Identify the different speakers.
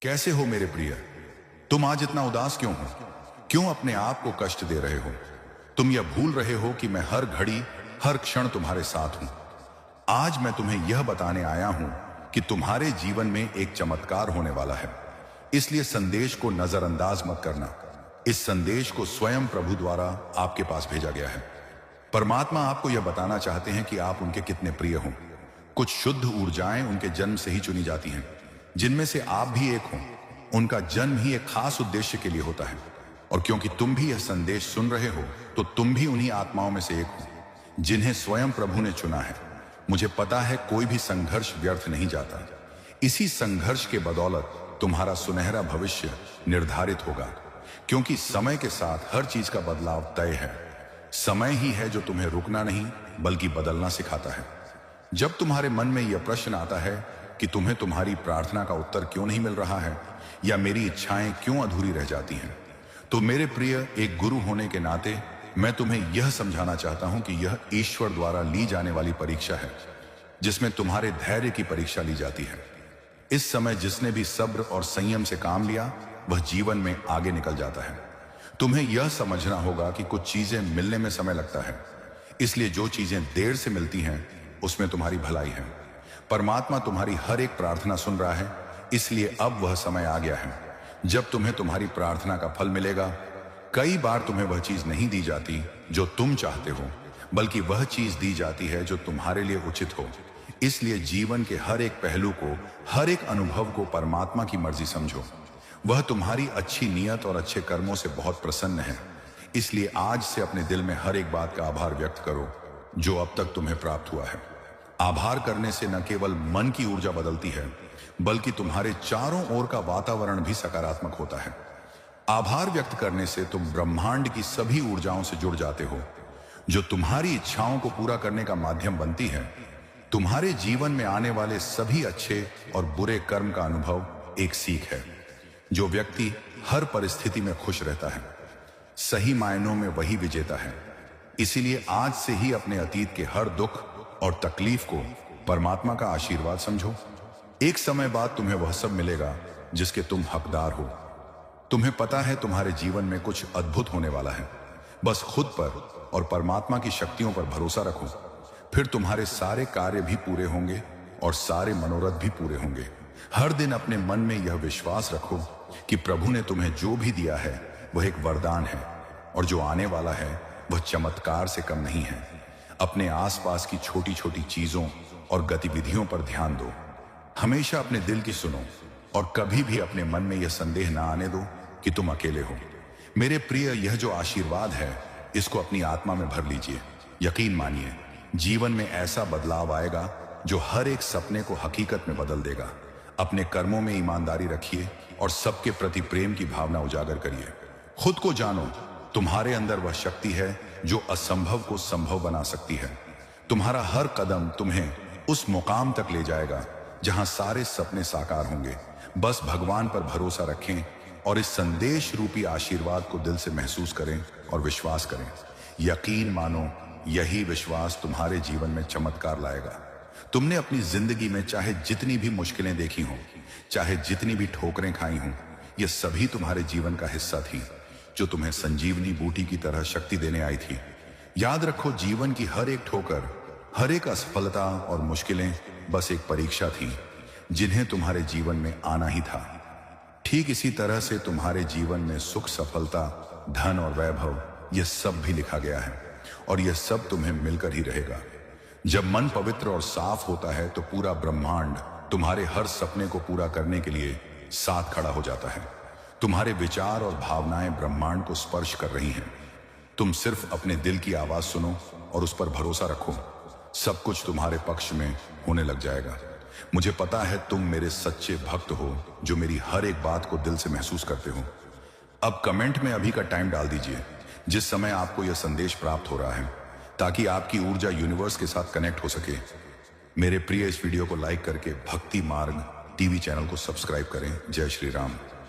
Speaker 1: कैसे हो मेरे प्रिय? तुम आज इतना उदास क्यों हो? क्यों अपने आप को कष्ट दे रहे हो? तुम यह भूल रहे हो कि मैं हर घड़ी हर क्षण तुम्हारे साथ हूं। आज मैं तुम्हें यह बताने आया हूं कि तुम्हारे जीवन में एक चमत्कार होने वाला है। इसलिए संदेश को नजरअंदाज मत करना। इस संदेश को स्वयं प्रभु द्वारा आपके पास भेजा गया है। परमात्मा आपको यह बताना चाहते हैं कि आप उनके कितने प्रिय हो। कुछ शुद्ध ऊर्जाएं उनके जन्म से ही चुनी जाती हैं, जिनमें से आप भी एक हो। उनका जन्म ही एक खास उद्देश्य के लिए होता है, और क्योंकि तुम भी यह संदेश सुन रहे हो तो तुम भी उन्हीं आत्माओं में से एक हो जिन्हें स्वयं प्रभु ने चुना है। मुझे पता है कोई भी संघर्ष व्यर्थ नहीं जाता। इसी संघर्ष के बदौलत तुम्हारा सुनहरा भविष्य निर्धारित होगा, क्योंकि समय के साथ हर चीज का बदलाव तय है। समय ही है जो तुम्हें रुकना नहीं बल्कि बदलना सिखाता है। जब तुम्हारे मन में यह प्रश्न आता है कि तुम्हें तुम्हारी प्रार्थना का उत्तर क्यों नहीं मिल रहा है, या मेरी इच्छाएं क्यों अधूरी रह जाती हैं, तो मेरे प्रिय, एक गुरु होने के नाते मैं तुम्हें यह समझाना चाहता हूं कि यह ईश्वर द्वारा ली जाने वाली परीक्षा है, जिसमें तुम्हारे धैर्य की परीक्षा ली जाती है। इस समय जिसने भी सब्र और संयम से काम लिया वह जीवन में आगे निकल जाता है। तुम्हें यह समझना होगा कि कुछ चीजें मिलने में समय लगता है, इसलिए जो चीजें देर से मिलती हैं उसमें तुम्हारी भलाई है। परमात्मा तुम्हारी हर एक प्रार्थना सुन रहा है, इसलिए अब वह समय आ गया है जब तुम्हें तुम्हारी प्रार्थना का फल मिलेगा। कई बार तुम्हें वह चीज नहीं दी जाती जो तुम चाहते हो, बल्कि वह चीज दी जाती है जो तुम्हारे लिए उचित हो। इसलिए जीवन के हर एक पहलू को, हर एक अनुभव को परमात्मा की मर्जी समझो। वह तुम्हारी अच्छी नीयत और अच्छे कर्मों से बहुत प्रसन्न है। इसलिए आज से अपने दिल में हर एक बात का आभार व्यक्त करो जो अब तक तुम्हें प्राप्त हुआ है। आभार करने से न केवल मन की ऊर्जा बदलती है, बल्कि तुम्हारे चारों ओर का वातावरण भी सकारात्मक होता है। आभार व्यक्त करने से तुम ब्रह्मांड की सभी ऊर्जाओं से जुड़ जाते हो, जो तुम्हारी इच्छाओं को पूरा करने का माध्यम बनती है। तुम्हारे जीवन में आने वाले सभी अच्छे और बुरे कर्म का अनुभव एक सीख है। जो व्यक्ति हर परिस्थिति में खुश रहता है, सही मायनों में वही विजेता है। इसीलिए आज से ही अपने अतीत के हर दुख और तकलीफ को परमात्मा का आशीर्वाद समझो। एक समय बाद तुम्हें वह सब मिलेगा जिसके तुम हकदार हो। तुम्हें पता है तुम्हारे जीवन में कुछ अद्भुत होने वाला है। बस खुद पर और परमात्मा की शक्तियों पर भरोसा रखो, फिर तुम्हारे सारे कार्य भी पूरे होंगे और सारे मनोरथ भी पूरे होंगे। हर दिन अपने मन में यह विश्वास रखो कि प्रभु ने तुम्हें जो भी दिया है वह एक वरदान है, और जो आने वाला है वह चमत्कार से कम नहीं है। अपने आसपास की छोटी छोटी चीजों और गतिविधियों पर ध्यान दो। हमेशा अपने दिल की सुनो, और कभी भी अपने मन में यह संदेह ना आने दो कि तुम अकेले हो। मेरे प्रिय, यह जो आशीर्वाद है इसको अपनी आत्मा में भर लीजिए। यकीन मानिए, जीवन में ऐसा बदलाव आएगा जो हर एक सपने को हकीकत में बदल देगा। अपने कर्मों में ईमानदारी रखिए और सबके प्रति प्रेम की भावना उजागर करिए। खुद को जानो, तुम्हारे अंदर वह शक्ति है जो असंभव को संभव बना सकती है। तुम्हारा हर कदम तुम्हें उस मुकाम तक ले जाएगा जहां सारे सपने साकार होंगे। बस भगवान पर भरोसा रखें और इस संदेश रूपी आशीर्वाद को दिल से महसूस करें और विश्वास करें। यकीन मानो, यही विश्वास तुम्हारे जीवन में चमत्कार लाएगा। तुमने अपनी जिंदगी में चाहे जितनी भी मुश्किलें देखी हों, चाहे जितनी भी ठोकरें खाई हों, यह सभी तुम्हारे जीवन का हिस्सा थी, जो तुम्हें संजीवनी बूटी की तरह शक्ति देने आई थी। याद रखो, जीवन की हर एक ठोकर, हर एक असफलता और मुश्किलें बस एक परीक्षा थी, जिन्हें तुम्हारे जीवन में आना ही था। ठीक इसी तरह से तुम्हारे जीवन में सुख, सफलता, धन और वैभव, यह सब भी लिखा गया है, और यह सब तुम्हें मिलकर ही रहेगा। जब मन पवित्र और साफ होता है तो पूरा ब्रह्मांड तुम्हारे हर सपने को पूरा करने के लिए साथ खड़ा हो जाता है। तुम्हारे विचार और भावनाएं ब्रह्मांड को स्पर्श कर रही हैं। तुम सिर्फ अपने दिल की आवाज सुनो और उस पर भरोसा रखो। सब कुछ तुम्हारे पक्ष में होने लग जाएगा। मुझे पता है तुम मेरे सच्चे भक्त हो, जो मेरी हर एक बात को दिल से महसूस करते हो। अब कमेंट में अभी का टाइम डाल दीजिए जिस समय आपको यह संदेश प्राप्त हो रहा है, ताकि आपकी ऊर्जा यूनिवर्स के साथ कनेक्ट हो सके। मेरे प्रिय, इस वीडियो को लाइक करके भक्ति मार्ग टीवी चैनल को सब्सक्राइब करें। जय श्री राम।